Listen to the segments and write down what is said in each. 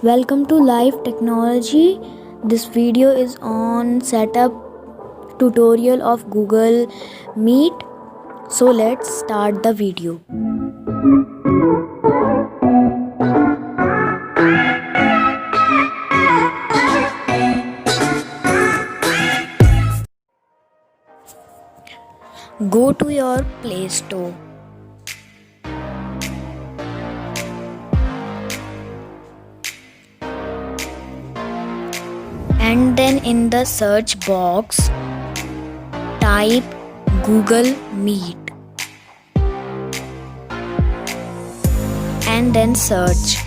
Welcome to Life Technology. This video is on setup tutorial of Google Meet. So let's start the video. Go to your Play Store. And then in the search box type Google Meet and then search.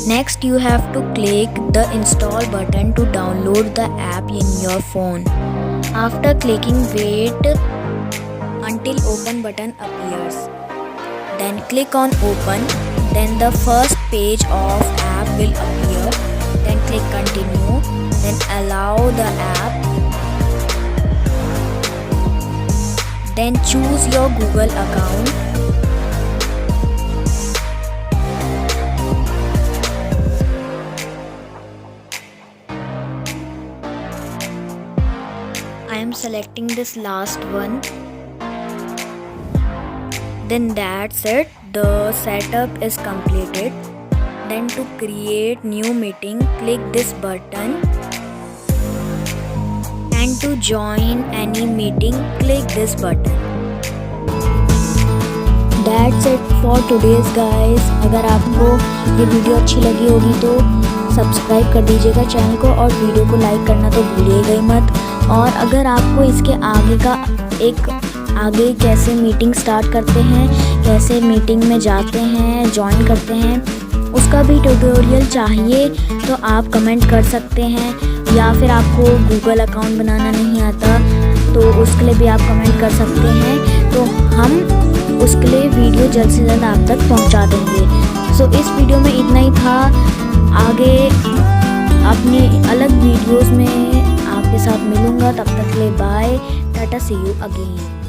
Next you have to click the install button to download the app in your phone. After clicking, wait until open button appears. Then click on open. Then the first page of app will appear. Then click continue. Then allow the app. Then choose your Google account. I am selecting this last one. Then that's it. The setup is completed. Then to create new meeting, click this button. And to join any meeting, click this button. That's it for today's guys. अगर आपको ये video अच्छी लगी होगी तो subscribe कर दीजिएगा channel को और वीडियो को लाइक करना तो भूलिएगा ही मत। और अगर आपको इसके आगे कैसे मीटिंग स्टार्ट करते हैं, कैसे मीटिंग में जाते हैं, ज्वाइन करते हैं, उसका भी ट्यूटोरियल चाहिए तो आप कमेंट कर सकते हैं। या फिर आपको गूगल अकाउंट बनाना नहीं आता तो उसके लिए भी आप कमेंट कर सकते हैं। तो हम उसके लिए वीडियो जल्द से जल्द आप तक पहुंचा देंगे। सो इस वीडियो में इतना ही था। आगे अपनी अलग वीडियोस में आपके साथ मिलूँगा। तब तक के लिए bye, tata, see you again.